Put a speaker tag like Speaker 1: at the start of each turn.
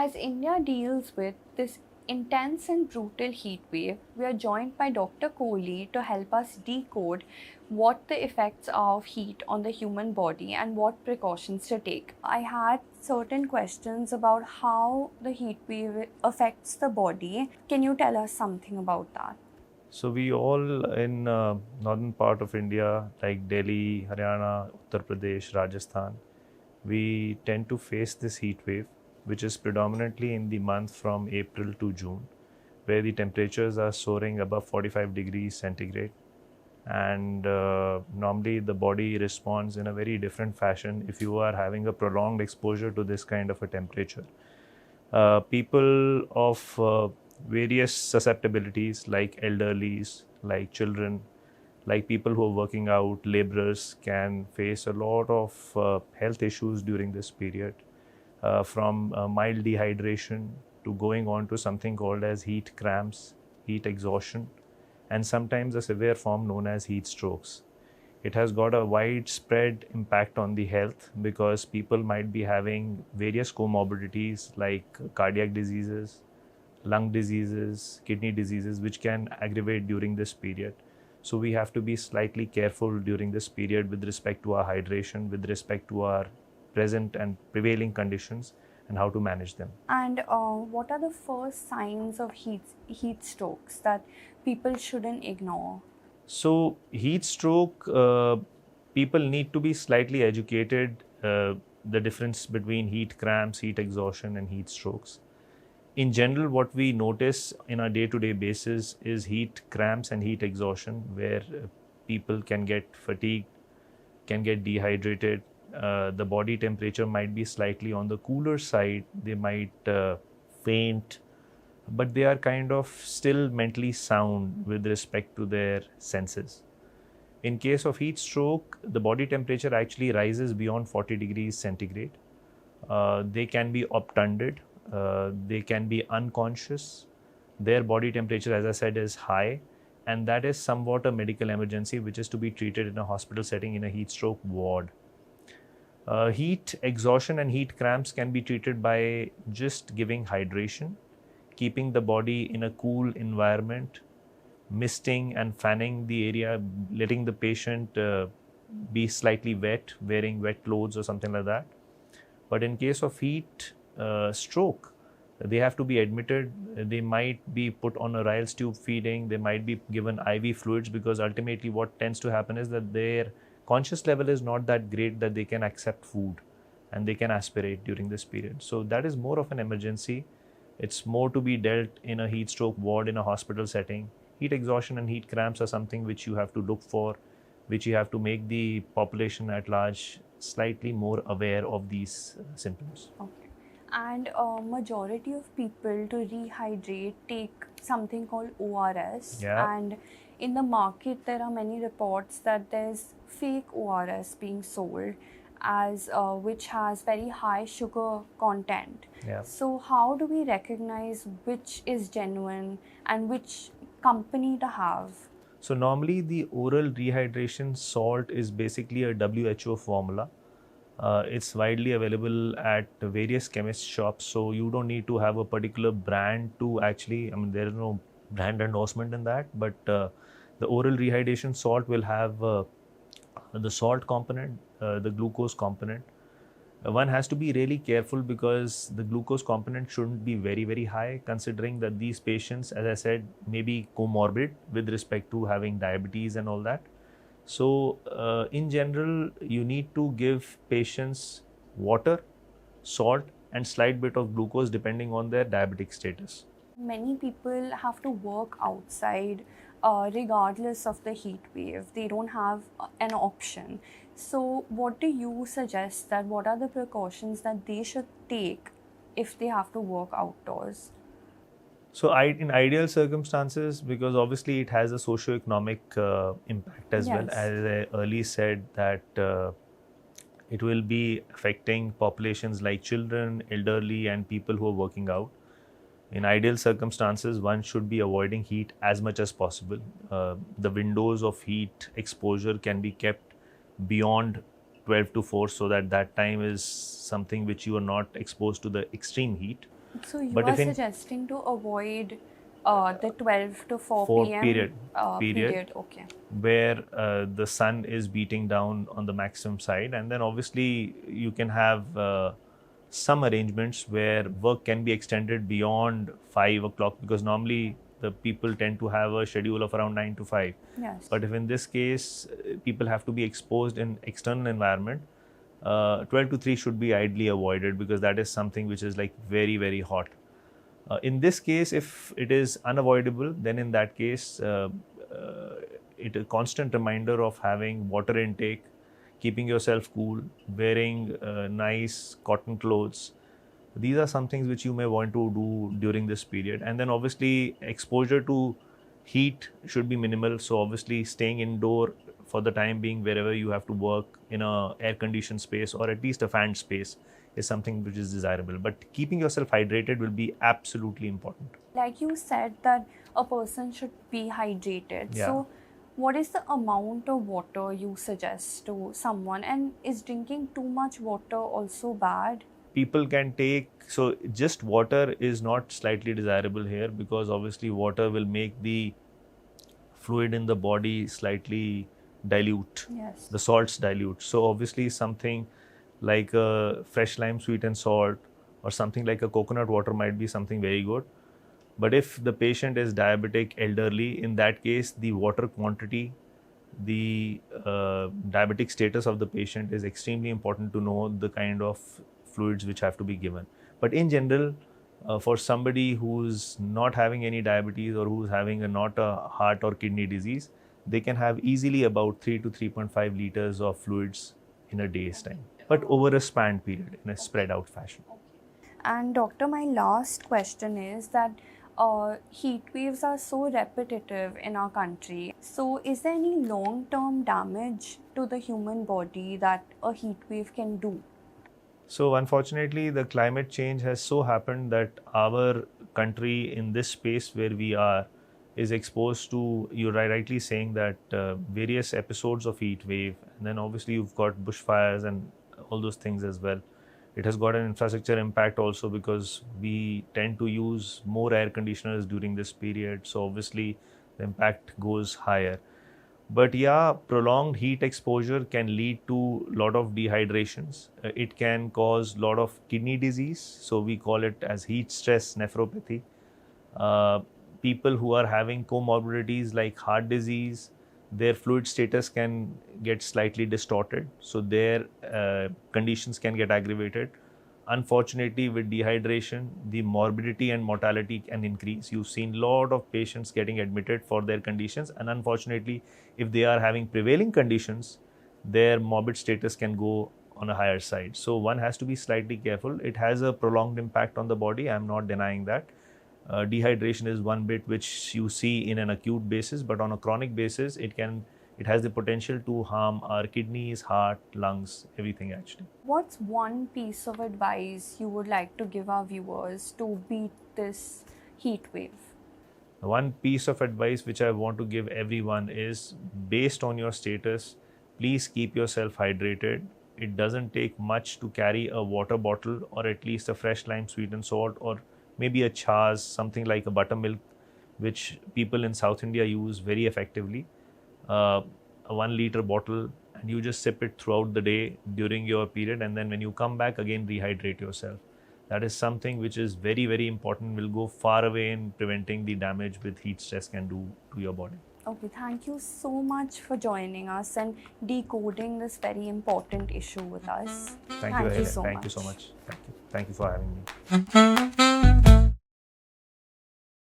Speaker 1: As India deals with this intense and brutal heat wave, we are joined by Dr. Kohli to help us decode what the effects are of heat on the human body and what precautions to take. I had certain questions about how the heat wave affects the body. Can you tell us something about that?
Speaker 2: So we all in northern part of India, like Delhi, Haryana, Uttar Pradesh, Rajasthan, we tend to face this heat wave, which is predominantly in the month from April to June, where the temperatures are soaring above 45 degrees centigrade. And normally the body responds in a very different fashion if you are having a prolonged exposure to this kind of a temperature. People of various susceptibilities, like elderlies, like children, like people who are working out, laborers, can face a lot of health issues during this period, from mild dehydration to going on to something called as heat cramps, heat exhaustion, and sometimes a severe form known as heat strokes. It has got a widespread impact on the health because people might be having various comorbidities like cardiac diseases, lung diseases, kidney diseases, which can aggravate during this period. So we have to be slightly careful during this period with respect to our hydration, with respect to our present and prevailing conditions, and how to manage them.
Speaker 1: And what are the first signs of heat strokes that people shouldn't ignore?
Speaker 2: So, heat stroke, people need to be slightly educated the difference between heat cramps, heat exhaustion, and heat strokes. In general, what we notice in a day-to-day basis is heat cramps and heat exhaustion, where people can get fatigued, can get dehydrated. The body temperature might be slightly on the cooler side. They might faint, but they are kind of still mentally sound with respect to their senses. In case of heat stroke, the body temperature actually rises beyond 40 degrees centigrade. They can be obtunded, they can be unconscious. Their body temperature, as I said, is high, and that is somewhat a medical emergency which is to be treated in a hospital setting in a heat stroke ward. Heat exhaustion and heat cramps can be treated by just giving hydration, keeping the body in a cool environment, misting and fanning the area, letting the patient be slightly wet, wearing wet clothes or something like that. But in case of heat stroke, they have to be admitted. They might be put on a Ryle's tube feeding. They might be given IV fluids, because ultimately what tends to happen is that their conscious level is not that great that they can accept food and they can aspirate during this period. So that is more of an emergency. It's more to be dealt in a heat stroke ward in a hospital setting. Heat exhaustion and heat cramps are something which you have to look for, which you have to make the population at large slightly more aware of these symptoms.
Speaker 1: Okay. And majority of people to rehydrate take something called ORS.
Speaker 2: Yeah.
Speaker 1: And in the market, there are many reports that there's fake ORS being sold, as which has very high sugar content.
Speaker 2: Yeah.
Speaker 1: So how do we recognize which is genuine and which company to have?
Speaker 2: So normally the oral rehydration salt is basically a WHO formula. It's widely available at various chemist shops, so you don't need to have a particular brand to actually, I mean, there is no brand endorsement in that, but the oral rehydration salt will have the salt component, the glucose component. One has to be really careful because the glucose component shouldn't be very, very high, considering that these patients, as I said, may be comorbid with respect to having diabetes and all that. So, in general, you need to give patients water, salt, and slight bit of glucose depending on their diabetic status.
Speaker 1: Many people have to work outside regardless of the heat wave. They don't have an option. So, what do you suggest, that what are the precautions that they should take if they have to work outdoors?
Speaker 2: So, in ideal circumstances, because obviously it has a socio-economic impact as well,
Speaker 1: Yes.
Speaker 2: as I earlier said, that it will be affecting populations like children, elderly, and people who are working out. In ideal circumstances, one should be avoiding heat as much as possible. The windows of heat exposure can be kept beyond 12 to 4, so that time is something which you are not exposed to the extreme heat.
Speaker 1: So you
Speaker 2: But
Speaker 1: are
Speaker 2: if in
Speaker 1: suggesting to avoid the 12 to 4
Speaker 2: 4
Speaker 1: p.m.
Speaker 2: period
Speaker 1: period. Okay.
Speaker 2: where the sun is beating down on the maximum side, and then obviously you can have some arrangements where work can be extended beyond 5 o'clock, because normally the people tend to have a schedule of around 9 to 5.
Speaker 1: Yes.
Speaker 2: But if in this case people have to be exposed in external environment, 12 to 3 should be ideally avoided, because that is something which is like very very hot. In this case, if it is unavoidable, then in that case, it a constant reminder of having water intake, keeping yourself cool, wearing nice cotton clothes. These are some things which you may want to do during this period. And then obviously exposure to heat should be minimal. So obviously staying indoor for the time being wherever you have to work in a air conditioned space or at least a fanned space is something which is desirable. But keeping yourself hydrated will be absolutely important.
Speaker 1: Like you said that a person should be hydrated.
Speaker 2: Yeah.
Speaker 1: So what is the amount of water you suggest to someone, and is drinking too much water also bad?
Speaker 2: People can take, so just water is not slightly desirable here, because obviously water will make the fluid in the body slightly dilute.
Speaker 1: Yes.
Speaker 2: The salts dilute. So obviously something like a fresh lime sweet and salt or something like a coconut water might be something very good. But if the patient is diabetic, elderly, in that case the water quantity, the diabetic status of the patient is extremely important to know the kind of fluids which have to be given. But in general, for somebody who's not having any diabetes or who's having not a heart or kidney disease, they can have easily about 3 to 3.5 liters of fluids in a day's time, but over a span period in a spread out fashion.
Speaker 1: And doctor, my last question is that heat waves are so repetitive in our country. So is there any long-term damage to the human body that a heat wave can do?
Speaker 2: So unfortunately, the climate change has so happened that our country in this space where we are is exposed to, you're rightly saying that various episodes of heat wave, and then obviously you've got bushfires and all those things as well. It has got an infrastructure impact also, because we tend to use more air conditioners during this period. So obviously the impact goes higher. But yeah, prolonged heat exposure can lead to a lot of dehydrations. It can cause a lot of kidney disease. So we call it as heat stress nephropathy. People who are having comorbidities like heart disease, their fluid status can get slightly distorted. So their conditions can get aggravated. Unfortunately, with dehydration, the morbidity and mortality can increase. You've seen a lot of patients getting admitted for their conditions, and unfortunately, if they are having prevailing conditions, their morbid status can go on a higher side. So one has to be slightly careful. It has a prolonged impact on the body. I'm not denying that. Dehydration is one bit which you see in an acute basis, but on a chronic basis, it has the potential to harm our kidneys, heart, lungs, everything actually.
Speaker 1: What's one piece of advice you would like to give our viewers to beat this heat wave?
Speaker 2: One piece of advice which I want to give everyone is, based on your status, please keep yourself hydrated. It doesn't take much to carry a water bottle or at least a fresh lime sweet and salt, or maybe a chas, something like a buttermilk, which people in South India use very effectively. A 1 liter bottle, and you just sip it throughout the day during your period, and then when you come back again, rehydrate yourself. That is something which is very very important, will go far away in preventing the damage with heat stress can do to your body.
Speaker 1: Okay, thank you so much for joining us and decoding this very important issue with us.
Speaker 2: Thank you,
Speaker 1: so
Speaker 2: Thank
Speaker 1: much.
Speaker 2: you so much. Thank you for having me.